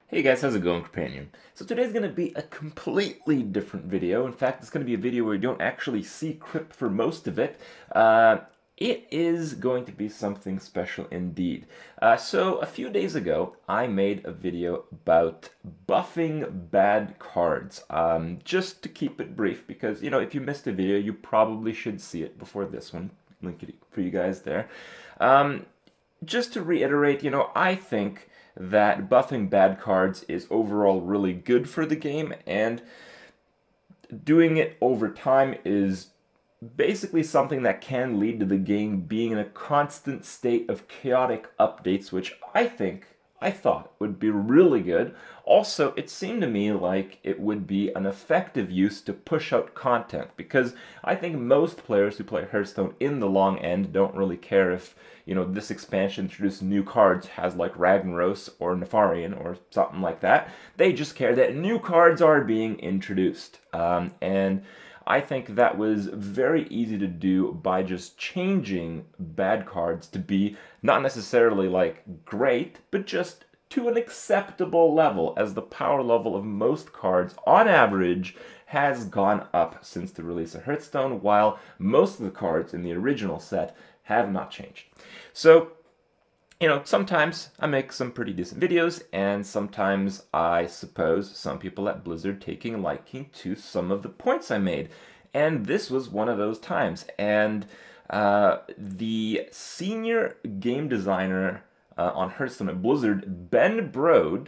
Hey guys, how's it going, Kripparrian? So today's going to be a completely different video. In fact, it's going to be a video where you don't actually see Kripp for most of it. It is going to be something special indeed. So a few days ago, I made a video about buffing bad cards. Just to keep it brief, because, if you missed a video, you probably should see it before this one. Link it for you guys there. Just to reiterate, I think that buffing bad cards is overall really good for the game, and doing it over time is basically something that can lead to the game being in a constant state of chaotic updates, which I thought would be really good. Also, it seemed to me like it would be an effective use to push out content, because I think most players who play Hearthstone in the long end don't really care if, this expansion introduced new cards has like Ragnaros or Nefarian or something like that. They just care that new cards are being introduced. And I think that was very easy to do by just changing bad cards to be not necessarily like great, but just to an acceptable level, as the power level of most cards on average has gone up since the release of Hearthstone, while most of the cards in the original set have not changed. So, sometimes I make some pretty decent videos, and sometimes I suppose some people at Blizzard taking a liking to some of the points I made. And this was one of those times. And the senior game designer on Hearthstone at Blizzard, Brode,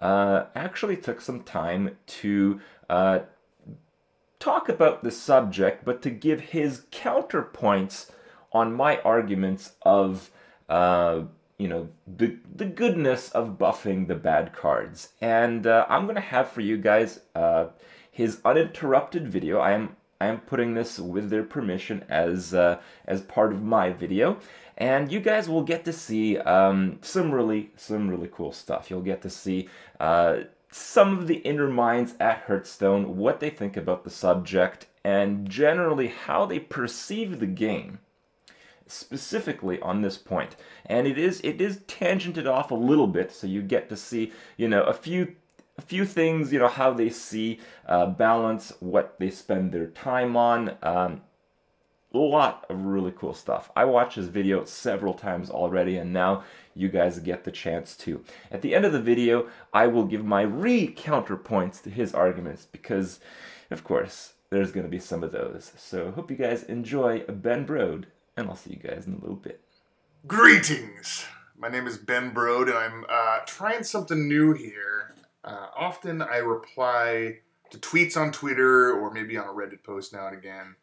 actually took some time to talk about the subject, but to give his counterpoints on my arguments of the goodness of buffing the bad cards. And I'm gonna have for you guys his uninterrupted video. I am putting this with their permission as part of my video, and you guys will get to see some really cool stuff. You'll get to see some of the inner minds at Hearthstone, what they think about the subject, and generally how they perceive the game, specifically on this point. And it is tangented off a little bit, so you get to see a few things, how they see balance, what they spend their time on. A lot of really cool stuff. I watched this video several times already, and now you guys get the chance to. At the end of the video, I will give my counterpoints to his arguments, because, of course, there's going to be some of those. So hope you guys enjoy Brode, and I'll see you guys in a little bit. Greetings! My name is Brode, and I'm trying something new here. Often I reply to tweets on Twitter or maybe on a Reddit post now and again.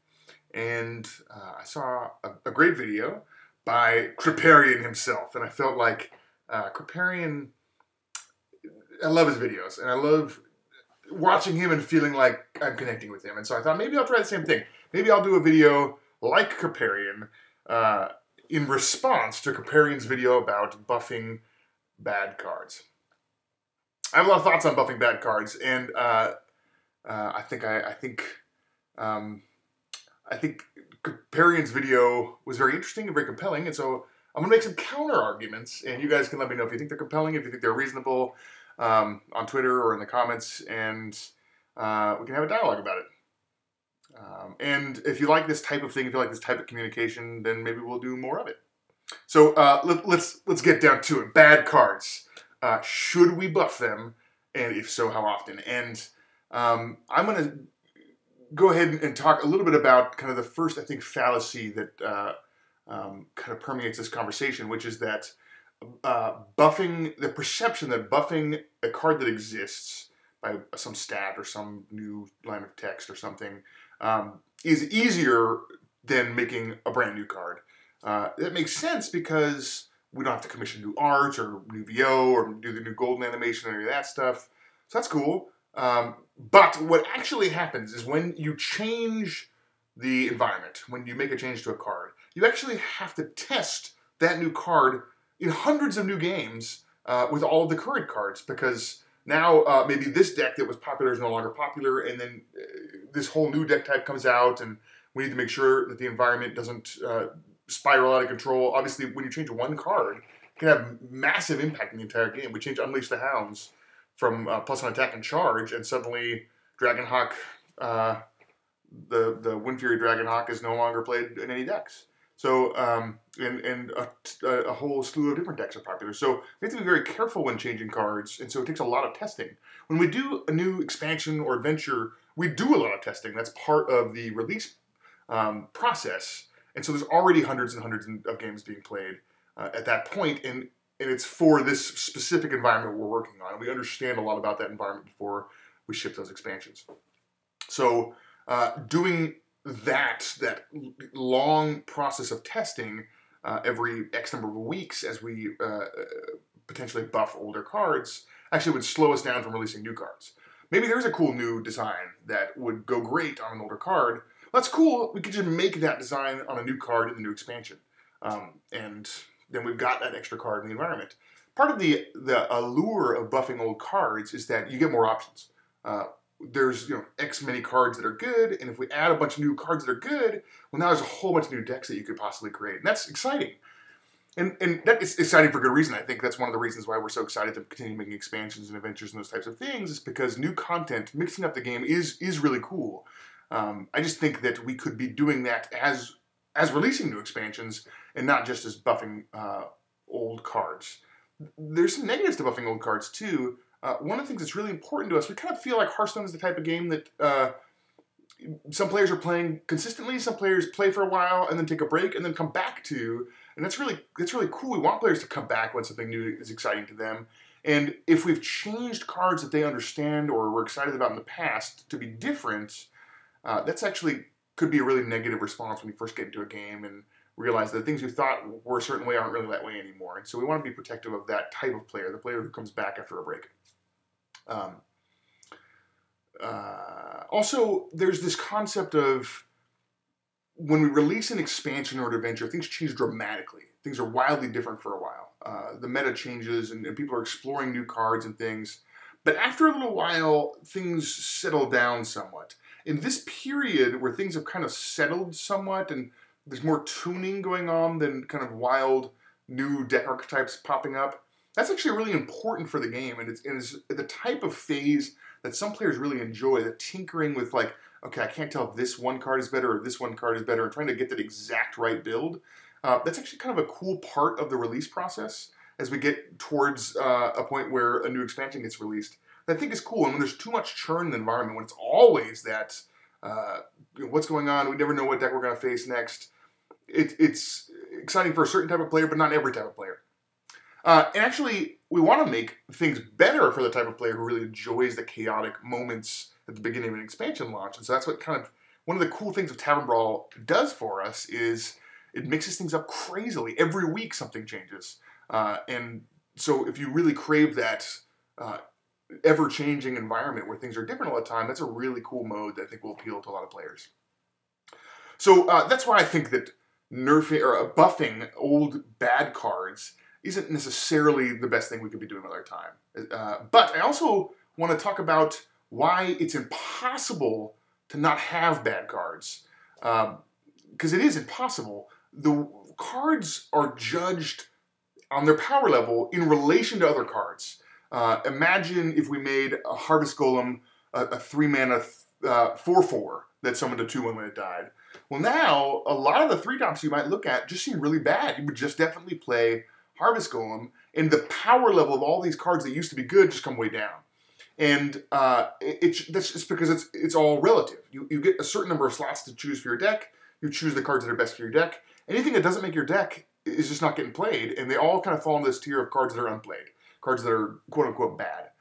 And I saw a great video by Kripparrian himself, and I felt like Kripparrian, I love his videos, and I love watching him and feeling like I'm connecting with him. And so I thought maybe I'll try the same thing. Maybe I'll do a video like Kripparrian in response to Kripparrian's video about buffing bad cards. I have a lot of thoughts on buffing bad cards, and I think Kripparrian's video was very interesting and very compelling, and so I'm going to make some counter arguments, and you guys can let me know if you think they're compelling, if you think they're reasonable, on Twitter or in the comments, and we can have a dialogue about it. And if you like this type of thing, if you like this type of communication, then maybe we'll do more of it. So let's get down to it. Bad cards. Should we buff them? And if so, how often? And I'm going to go ahead and talk a little bit about kind of the first, I think, fallacy that kind of permeates this conversation, which is that the perception that buffing a card that exists by some stat or some new line of text or something is easier than making a brand new card. That makes sense because we don't have to commission new art or new VO or do the new golden animation or any of that stuff. So that's cool. But what actually happens is when you change the environment, when you make a change to a card, you actually have to test that new card in hundreds of new games with all of the current cards, because now maybe this deck that was popular is no longer popular, and then this whole new deck type comes out, and we need to make sure that the environment doesn't spiral out of control. Obviously, when you change one card, it can have massive impact in the entire game. We changed Unleash the Hounds from plus on attack and charge, and suddenly Dragonhawk, the Wind Fury Dragonhawk is no longer played in any decks. So, and a whole slew of different decks are popular. So we have to be very careful when changing cards, and so it takes a lot of testing. When we do a new expansion or adventure, we do a lot of testing. That's part of the release process. And so there's already hundreds and hundreds of games being played at that point, and it's for this specific environment we're working on. And we understand a lot about that environment before we ship those expansions. So doing that long process of testing every X number of weeks as we potentially buff older cards actually would slow us down from releasing new cards. Maybe there's a cool new design that would go great on an older card. That's cool. We could just make that design on a new card in the new expansion. And then we've got that extra card in the environment. Part of the allure of buffing old cards is that you get more options. There's X many cards that are good, and if we add a bunch of new cards that are good, well, now there's a whole bunch of new decks that you could possibly create, and that's exciting. And that is exciting for good reason. I think that's one of the reasons why we're so excited to continue making expansions and adventures and those types of things, is because new content, mixing up the game is really cool. I just think that we could be doing that as releasing new expansions and not just as buffing old cards. There's some negatives to buffing old cards too. One of the things that's really important to us, we kind of feel like Hearthstone is the type of game that some players are playing consistently, some players play for a while and then take a break and then come back to, and that's really cool. We want players to come back when something new is exciting to them. And if we've changed cards that they understand or were excited about in the past to be different, that's actually could be a really negative response when you first get into a game and realize that things you thought were a certain way aren't really that way anymore. And so we want to be protective of that type of player, the player who comes back after a break. Also, there's this concept of when we release an expansion or an adventure, things change dramatically. Things are wildly different for a while. The meta changes and people are exploring new cards and things. But after a little while, things settle down somewhat. In this period where things have kind of settled somewhat and there's more tuning going on than kind of wild new deck archetypes popping up, that's actually really important for the game. And it's the type of phase that some players really enjoy, the tinkering with like, okay, I can't tell if this one card is better or this one card is better, and trying to get that exact right build. That's actually kind of a cool part of the release process as we get towards a point where a new expansion gets released. That I think is cool. And when there's too much churn in the environment, when it's always that, what's going on, we never know what deck we're going to face next, it's exciting for a certain type of player, but not every type of player. And actually, we want to make things better for the type of player who really enjoys the chaotic moments at the beginning of an expansion launch. And so that's what kind of, one of the cool things of Tavern Brawl does for us is it mixes things up crazily. Every week something changes. And so if you really crave that ever-changing environment where things are different all the time, that's a really cool mode that I think will appeal to a lot of players. So that's why I think that nerfing or buffing old bad cards isn't necessarily the best thing we could be doing with our time. But I also want to talk about why it's impossible to not have bad cards. Because it is impossible. The cards are judged on their power level in relation to other cards. Imagine if we made a Harvest Golem a 3-mana 4/4 that summoned a 2/1 when it died. Well, now, a lot of the 3-drops you might look at just seem really bad. You would just definitely play Harvest Golem, and the power level of all these cards that used to be good just come way down. And that's just because it's all relative. You get a certain number of slots to choose for your deck. You choose the cards that are best for your deck. Anything that doesn't make your deck is just not getting played, and they all kind of fall into this tier of cards that are unplayed, cards that are quote-unquote bad.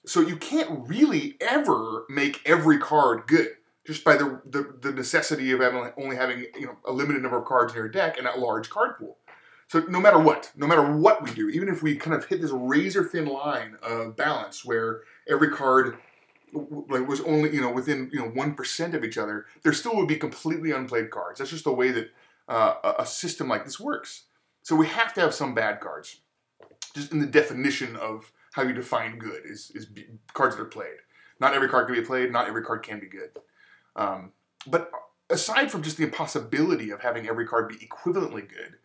So you can't really ever make every card good, just by the necessity of only having a limited number of cards in your deck and a large card pool. So no matter what we do, even if we kind of hit this razor-thin line of balance where every card was only within 1% of each other, there still would be completely unplayed cards. That's just the way that a system like this works. So we have to have some bad cards, just in the definition of how you define good is cards that are played. Not every card can be played. Not every card can be good. But aside from just the impossibility of having every card be equivalently good,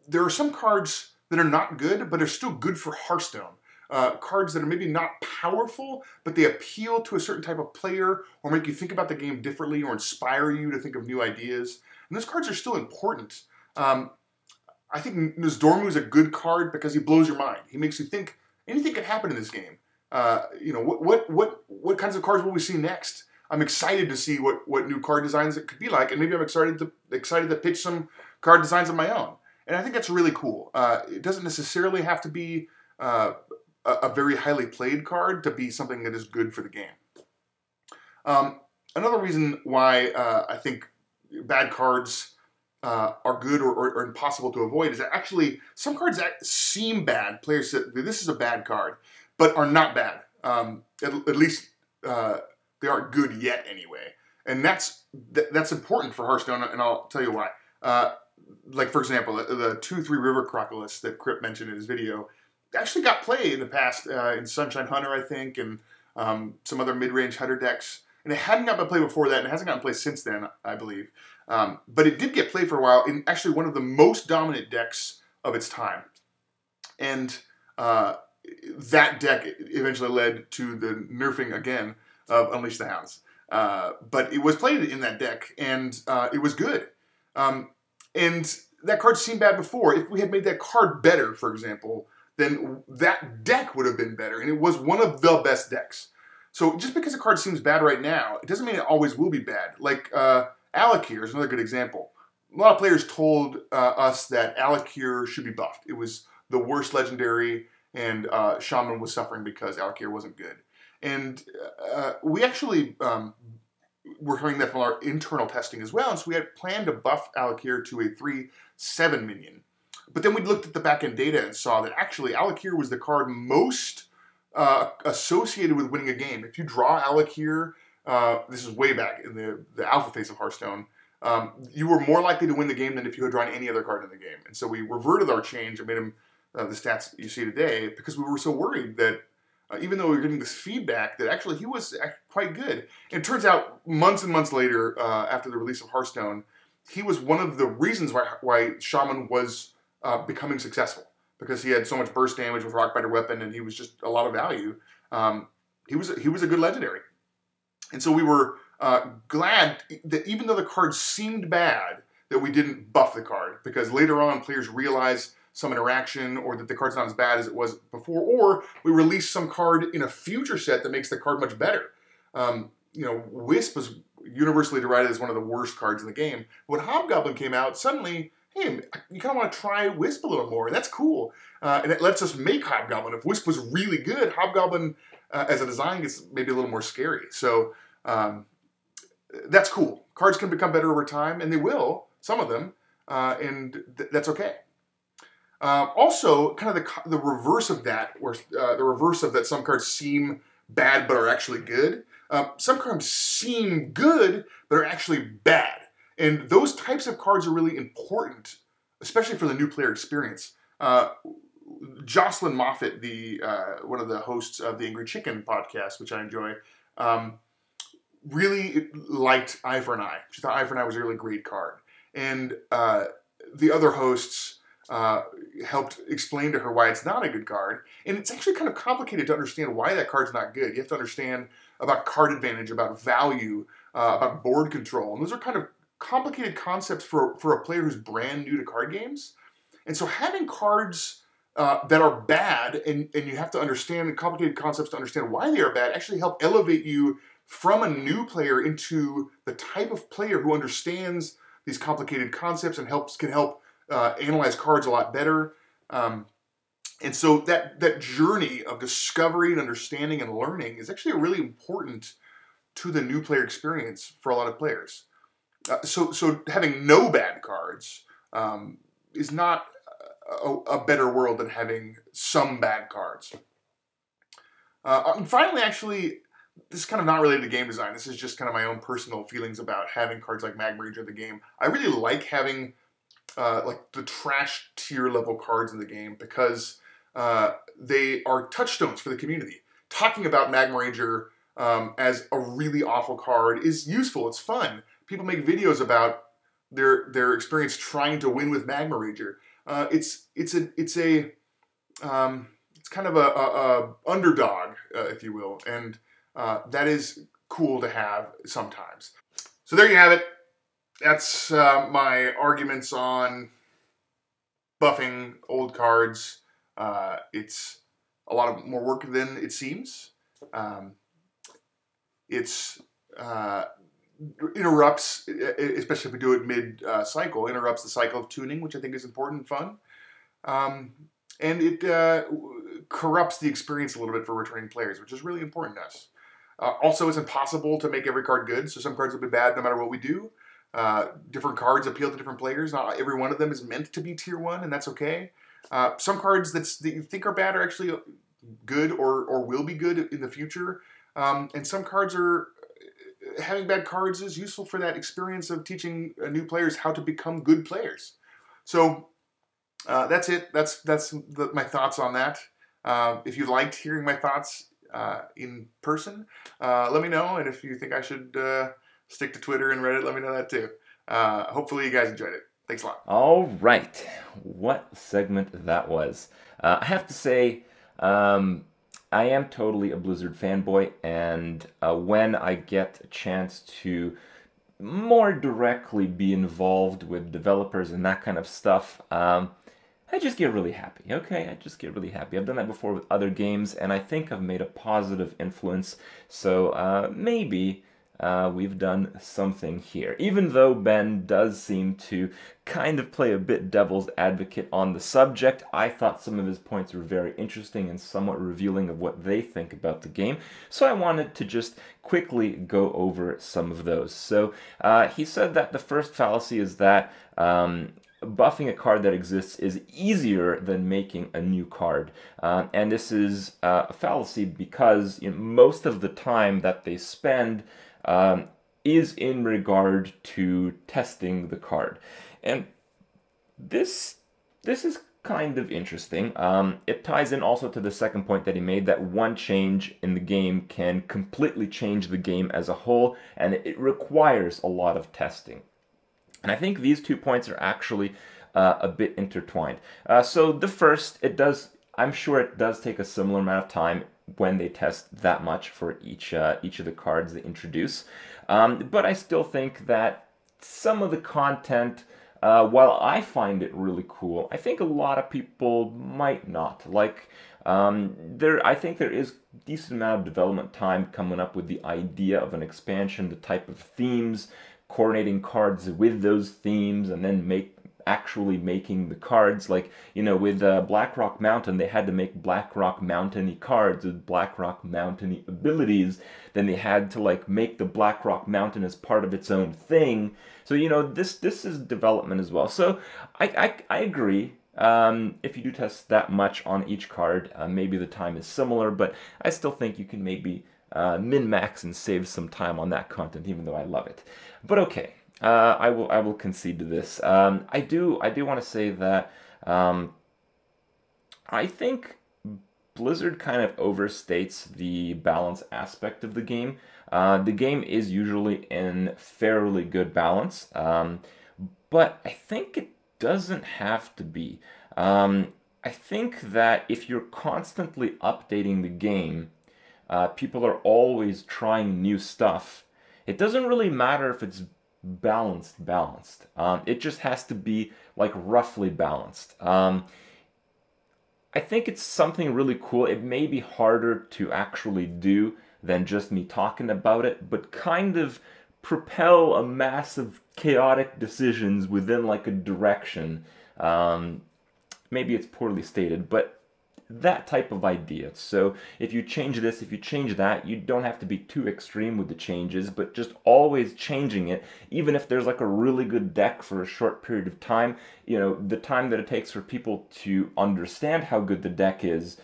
there are some cards that are not good, but are still good for Hearthstone. cards that are maybe not powerful, but they appeal to a certain type of player or make you think about the game differently or inspire you to think of new ideas. And those cards are still important. I think Nozdormu is a good card because he blows your mind. He makes you think anything could happen in this game. You know, what kinds of cards will we see next? I'm excited to see what new card designs it could be like, and maybe I'm excited to pitch some card designs of my own. And I think that's really cool. It doesn't necessarily have to be a very highly played card to be something that is good for the game. Another reason why I think bad cards are good or impossible to avoid is that actually some cards that seem bad, players say this is a bad card, but are not bad. At least they aren't good yet anyway. And that's important for Hearthstone, and I'll tell you why. Like, for example, the 2/3 River Crocodilus that Kripp mentioned in his video actually got play in the past in Sunshine Hunter, I think, and some other mid-range Hunter decks. And it hadn't gotten play before that, and it hasn't gotten play since then, I believe. But it did get play for a while in actually one of the most dominant decks of its time. And that deck eventually led to the nerfing again of Unleash the Hounds. But it was played in that deck, and it was good. And that card seemed bad before. If we had made that card better, for example, then that deck would have been better. And it was one of the best decks. So just because a card seems bad right now, it doesn't mean it always will be bad. Like Alakir is another good example. A lot of players told us that Alakir should be buffed. It was the worst legendary, and Shaman was suffering because Alakir wasn't good. And we actually were hearing that from our internal testing as well, and so we had planned to buff Alakir to a 3/7 minion. But then we looked at the back-end data and saw that actually Alakir was the card most associated with winning a game. If you draw Alakir, this is way back in the alpha phase of Hearthstone, you were more likely to win the game than if you had drawn any other card in the game. And so we reverted our change and made him the stats you see today because we were so worried that even though we were getting this feedback, that actually he was quite good. And it turns out months and months later, after the release of Hearthstone, he was one of the reasons why Shaman was becoming successful, because he had so much burst damage with Rockbiter Weapon, and he was just a lot of value. He was a good legendary. And so we were glad that even though the card seemed bad, that we didn't buff the card, because later on players realized some interaction, or that the card's not as bad as it was before, or we release some card in a future set that makes the card much better. You know, Wisp was universally derided as one of the worst cards in the game. When Hobgoblin came out, suddenly, hey, you kind of want to try Wisp a little more, and that's cool. And it lets us make Hobgoblin. If Wisp was really good, Hobgoblin as a design gets maybe a little more scary. So that's cool. Cards can become better over time, and they will, some of them, and that's okay. Also, kind of the reverse of that, where the reverse of that some cards seem bad but are actually good. Some cards seem good but are actually bad. And those types of cards are really important, especially for the new player experience. Jocelyn Moffat, one of the hosts of the Angry Chicken podcast, which I enjoy, really liked Eye for an Eye. She thought Eye for an Eye was a really great card. And the other hosts helped explain to her why it's not a good card. And it's actually kind of complicated to understand why that card's not good. You have to understand about card advantage, about value, about board control. And those are kind of complicated concepts for a player who's brand new to card games. And so having cards that are bad, and you have to understand the complicated concepts to understand why they are bad, actually help elevate you from a new player into the type of player who understands these complicated concepts and can help analyze cards a lot better. And so that journey of discovery and understanding and learning is actually really important to the new player experience for a lot of players. So having no bad cards is not a better world than having some bad cards. And finally, actually, this is kind of not related to game design. This is just kind of my own personal feelings about having cards like Magma Ranger in the game. I really like having like the trash tier level cards in the game because they are touchstones for the community. Talking about Magma Ranger as a really awful card is useful. It's fun. People make videos about their experience trying to win with Magma Ranger. It's it's kind of a underdog, if you will, and that is cool to have sometimes. So there you have it. That's my arguments on buffing old cards. It's a lot of more work than it seems. It's interrupts, especially if we do it mid-cycle, interrupts the cycle of tuning, which I think is important and fun. And it corrupts the experience a little bit for returning players, which is really important to us. Also, it's impossible to make every card good, so some cards will be bad no matter what we do. Different cards appeal to different players. Not every one of them is meant to be tier 1, and that's okay. Some cards that you think are bad are actually good or will be good in the future. And some cards are... Having bad cards is useful for that experience of teaching new players how to become good players. So that's it. That's my thoughts on that. If you liked hearing my thoughts in person, let me know. And if you think I should stick to Twitter and Reddit, let me know that too. Hopefully you guys enjoyed it. Thanks a lot. All right. What segment that was. I have to say, I am totally a Blizzard fanboy, and when I get a chance to more directly be involved with developers and that kind of stuff, I just get really happy, okay? I just get really happy. I've done that before with other games, and I think I've made a positive influence, so maybe we've done something here. Even though Ben does seem to kind of play a bit devil's advocate on the subject, I thought some of his points were very interesting and somewhat revealing of what they think about the game, so I wanted to just quickly go over some of those. So he said that the first fallacy is that buffing a card that exists is easier than making a new card. And this is a fallacy because most of the time that they spend is in regard to testing the card. And this is kind of interesting. It ties in also to the second point that he made, that one change in the game can completely change the game as a whole, and it requires a lot of testing. And I think these 2 points are actually a bit intertwined. So the first, I'm sure it does take a similar amount of time when they test that much for each of the cards they introduce. But I still think that some of the content, while I find it really cool, I think a lot of people might not. Like, I think there is a decent amount of development time coming up with the idea of an expansion, the type of themes, coordinating cards with those themes, and then actually making the cards. Like, with Blackrock Mountain, they had to make Blackrock Mountain-y cards with Blackrock Mountain-y abilities. Then they had to make the Blackrock Mountain as part of its own thing. So this is development as well. So I agree. If you do test that much on each card, maybe the time is similar, but I still think you can maybe min-max and save some time on that content, even though I love it. But okay. I will concede to this. I do want to say that I think Blizzard kind of overstates the balance aspect of the game. The game is usually in fairly good balance, but I think it doesn't have to be. I think that if you're constantly updating the game, people are always trying new stuff. It doesn't really matter if it's balanced. It just has to be roughly balanced. I think it's something really cool. It may be harder to actually do than just me talking about it, but kind of propel a mass of chaotic decisions within a direction. Maybe it's poorly stated, but that type of idea. So if you change this, if you change that, you don't have to be too extreme with the changes, but just always changing it, even if there's a really good deck for a short period of time, the time that it takes for people to understand how good the deck is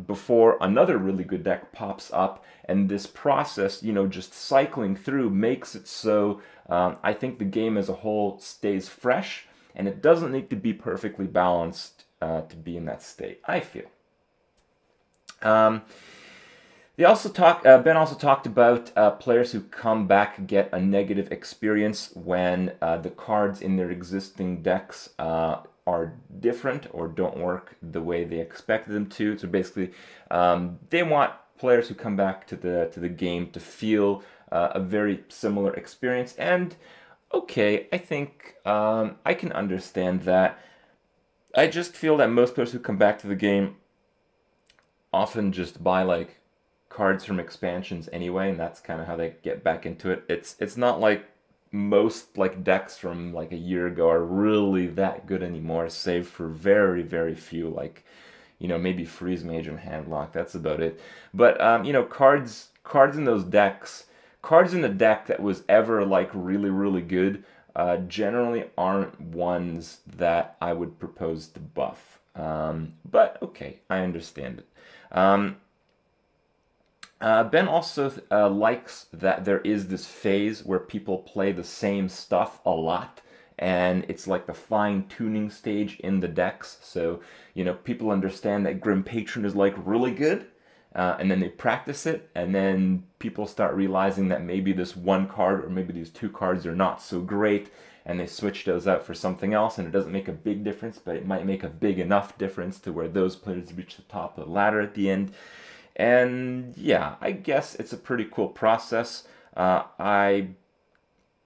before another really good deck pops up, and this process, just cycling through makes it so I think the game as a whole stays fresh, and it doesn't need to be perfectly balanced to be in that state, I feel. Ben also talked about players who come back get a negative experience when the cards in their existing decks are different or don't work the way they expected them to. So basically, they want players who come back to the game to feel a very similar experience. And okay, I think I can understand that. I just feel that most players who come back to the game often just buy like cards from expansions anyway, and that's kind of how they get back into it. It's not like most like decks from like a year ago are really that good anymore, save for very, very few, like, you know, maybe Freeze Mage and Handlock. That's about it. But you know, cards in those decks, cards in the deck that was ever like really, really good, generally aren't ones that I would propose to buff. But okay, I understand it. Ben also likes that there is this phase where people play the same stuff a lot, and it's like the fine-tuning stage in the decks. So, you know, people understand that Grim Patron is like really good, and then they practice it, and then people start realizing that maybe this one card or maybe these two cards are not so great, and they switch those out for something else, and it doesn't make a big difference, but it might make a big enough difference to where those players reach the top of the ladder at the end. And yeah, I guess it's a pretty cool process.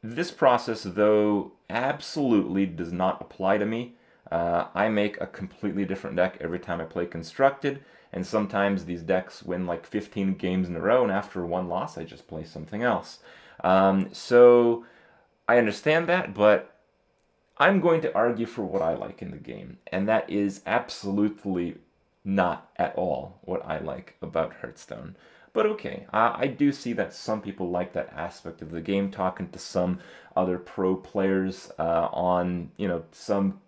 This process, though, absolutely does not apply to me. I make a completely different deck every time I play Constructed, and sometimes these decks win like 15 games in a row, and after one loss, I just play something else. So I understand that, but I'm going to argue for what I like in the game, and that is absolutely not at all what I like about Hearthstone. But okay, I do see that some people like that aspect of the game. Talking to some other pro players on, you know, some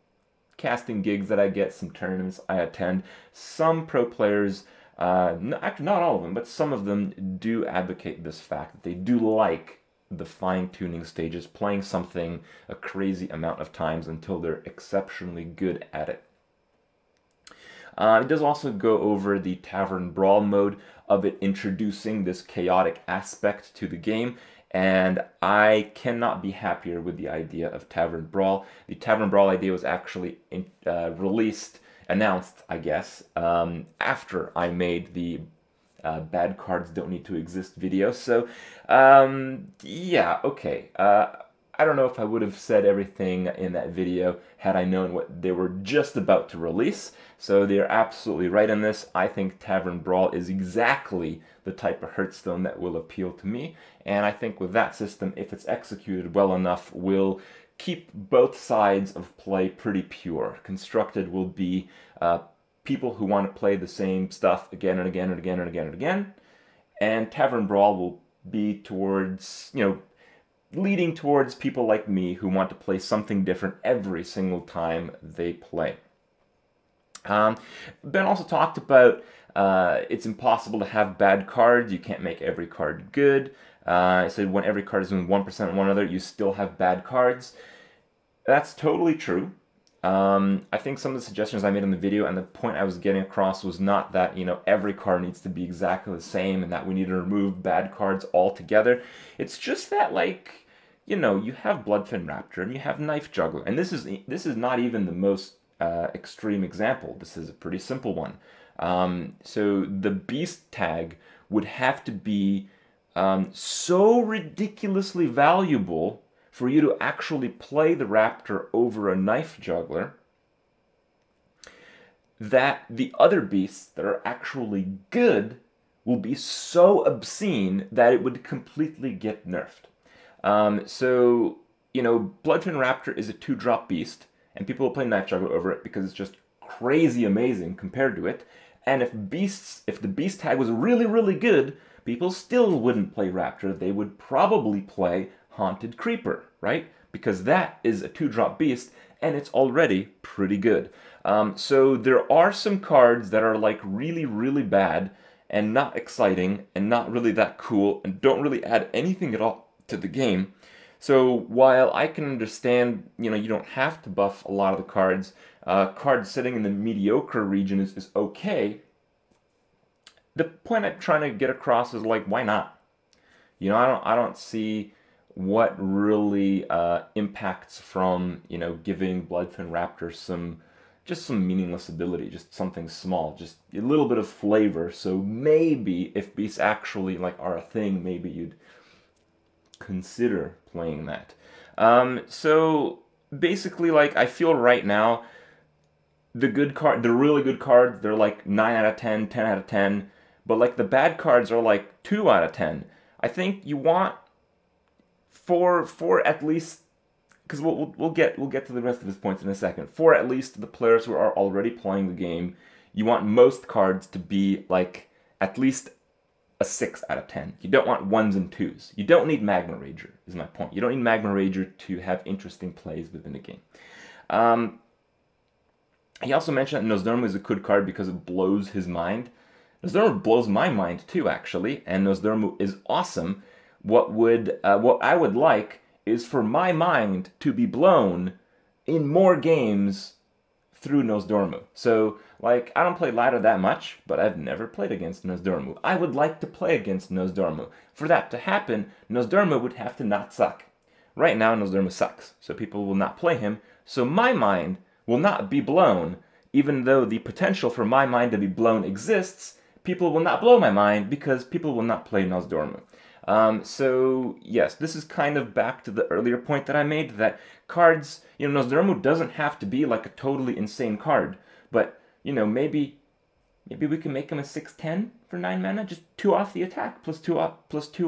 casting gigs that I get, some tournaments I attend, some pro players, actually not all of them, but some of them do advocate this fact that they do like the fine-tuning stages, playing something a crazy amount of times until they're exceptionally good at it. It does also go over the Tavern Brawl mode of it introducing this chaotic aspect to the game, and I cannot be happier with the idea of Tavern Brawl. The Tavern Brawl idea was actually announced, I guess, after I made the Bad Cards Don't Need to Exist video. So, yeah, okay. I don't know if I would have said everything in that video had I known what they were just about to release. So they're absolutely right on this. I think Tavern Brawl is exactly the type of Hearthstone that will appeal to me. And I think with that system, if it's executed well enough, will keep both sides of play pretty pure. Constructed will be people who want to play the same stuff again and again and again and again and again. And Tavern Brawl will be towards, you know, leading towards people like me who want to play something different every single time they play. Ben also talked about it's impossible to have bad cards. You can't make every card good. I said when every card is doing 1% on one another, you still have bad cards. That's totally true. I think some of the suggestions I made in the video and the point I was getting across was not that, you know, every card needs to be exactly the same and that we need to remove bad cards altogether. It's just that, like, you know, you have Bloodfin Raptor and you have Knife Juggler, and this is not even the most extreme example. This is a pretty simple one. So the Beast tag would have to be so ridiculously valuable for you to actually play the Raptor over a Knife Juggler that the other beasts that are actually good will be so obscene that it would completely get nerfed. So, you know, Bloodfin Raptor is a 2-drop beast, and people will play Knife Juggler over it because it's just crazy amazing compared to it. And if the beast tag was really, really good, people still wouldn't play Raptor. They would probably play Haunted Creeper, right? Because that is a 2-drop beast, and it's already pretty good. So there are some cards that are like really, really bad and not exciting and not really that cool and don't really add anything at all to the game. So while I can understand, you know, you don't have to buff a lot of the cards, cards sitting in the mediocre region is okay. The point I'm trying to get across is, like, why not? You know, I don't see what really impacts from, you know, giving Bloodfin Raptor just some meaningless ability, just something small, just a little bit of flavor. So maybe if beasts actually like are a thing, maybe you'd consider playing that. So basically, like, I feel right now the really good cards, they're like 9 out of 10, 10 out of 10, but like the bad cards are like 2 out of 10. I think you want for at least, because we'll get to the rest of his points in a second. For at least the players who are already playing the game, you want most cards to be like at least a 6 out of 10. You don't want 1s and 2s. You don't need Magma Rager, is my point. You don't need Magma Rager to have interesting plays within the game. He also mentioned that Nosdormu is a good card because it blows his mind. Nosdormu blows my mind too, actually, and Nosdormu is awesome. What I would like is for my mind to be blown in more games through Nosdormu. So, like, I don't play ladder that much, but I've never played against Nosdormu. I would like to play against Nosdormu. For that to happen, Nosdormu would have to not suck. Right now, Nosdormu sucks, so people will not play him. So my mind will not be blown, even though the potential for my mind to be blown exists. People will not blow my mind because people will not play Nosdormu. So yes, this is kind of back to the earlier point that I made, that cards, you know, Nosdormu doesn't have to be like a totally insane card, but, you know, maybe we can make him a 6/10 for 9 mana, just 2 off the attack, plus 2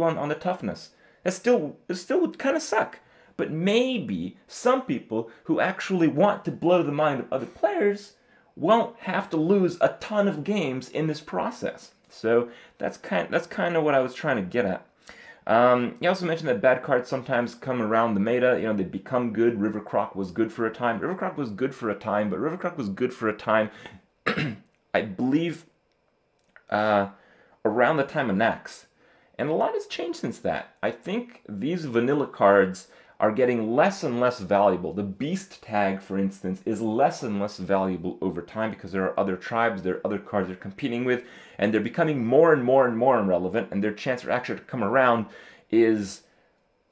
on the toughness. It still would kind of suck, but maybe some people who actually want to blow the mind of other players won't have to lose a ton of games in this process. So that's kind of what I was trying to get at. He also mentioned that bad cards sometimes come around the meta. You know, they become good. Rivercroc was good for a time. Rivercroc was good for a time, but Rivercroc was good for a time, I believe, around the time of Nax. And a lot has changed since that. I think these vanilla cards are getting less and less valuable. The beast tag, for instance, is less and less valuable over time because there are other tribes, there are other cards they're competing with, and they're becoming more and more and more irrelevant, and their chance for actually to come around is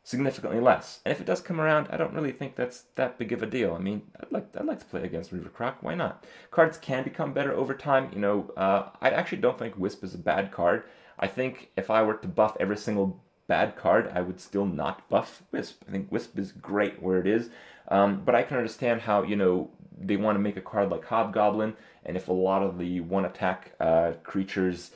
significantly less. And if it does come around, I don't really think that's that big of a deal. I mean, I'd like to play against Rivercroc. Why not? Cards can become better over time. You know, I actually don't think Wisp is a bad card. I think if I were to buff every single bad card, I would still not buff Wisp. I think Wisp is great where it is, but I can understand how, you know, they want to make a card like Hobgoblin, and if a lot of the one-attack creatures,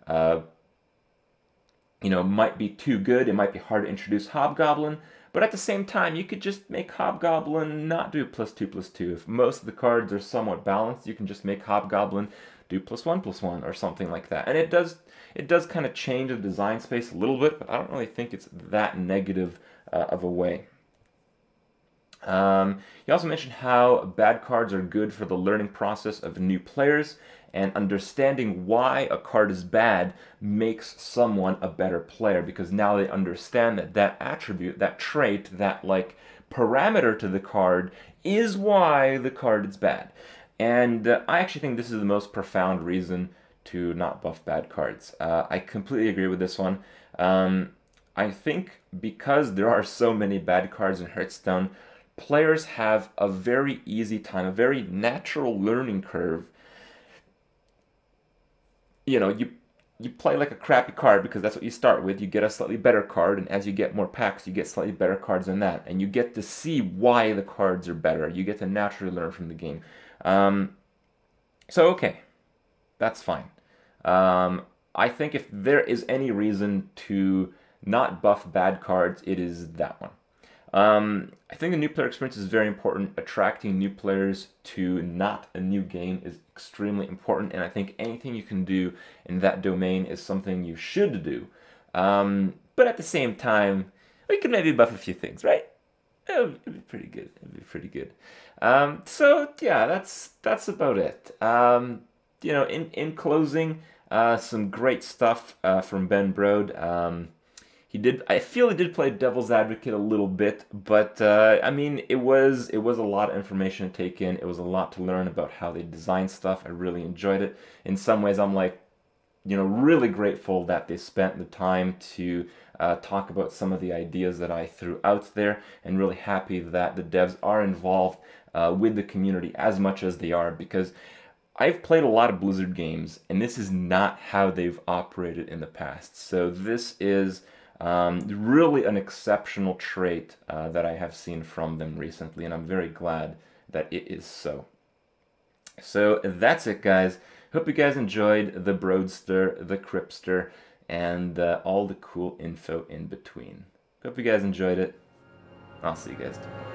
you know, might be too good, it might be hard to introduce Hobgoblin, but at the same time, you could just make Hobgoblin not do +2/+2. If most of the cards are somewhat balanced, you can just make Hobgoblin do +1/+1 or something like that. And it does kind of change the design space a little bit, but I don't really think it's that negative of a way. He also mentioned how bad cards are good for the learning process of new players, and understanding why a card is bad makes someone a better player, because now they understand that that attribute, that trait, that like parameter to the card is why the card is bad. And I actually think this is the most profound reason to not buff bad cards. I completely agree with this one. I think because there are so many bad cards in Hearthstone, players have a very easy time, a very natural learning curve. You know, you play like a crappy card because that's what you start with. You get a slightly better card, and as you get more packs, you get slightly better cards than that. And you get to see why the cards are better. You get to naturally learn from the game. So, okay, that's fine. I think if there is any reason to not buff bad cards, it is that one. I think the new player experience is very important. Attracting new players to not a new game is extremely important, and I think anything you can do in that domain is something you should do. But at the same time, we could maybe buff a few things, right? It'd be pretty good. It'd be pretty good. So yeah, that's about it. You know, in closing, some great stuff from Ben Brode. I feel he did play devil's advocate a little bit, but I mean, it was a lot of information to take in. It was a lot to learn about how they design stuff. I really enjoyed it. In some ways, I'm like, really grateful that they spent the time to talk about some of the ideas that I threw out there, and really happy that the devs are involved with the community as much as they are, because I've played a lot of Blizzard games, and this is not how they've operated in the past. So this is really an exceptional trait that I have seen from them recently, and I'm very glad that it is so. So that's it, guys. Hope you guys enjoyed the Brodester, the Krippster, and all the cool info in between. Hope you guys enjoyed it. I'll see you guys tomorrow.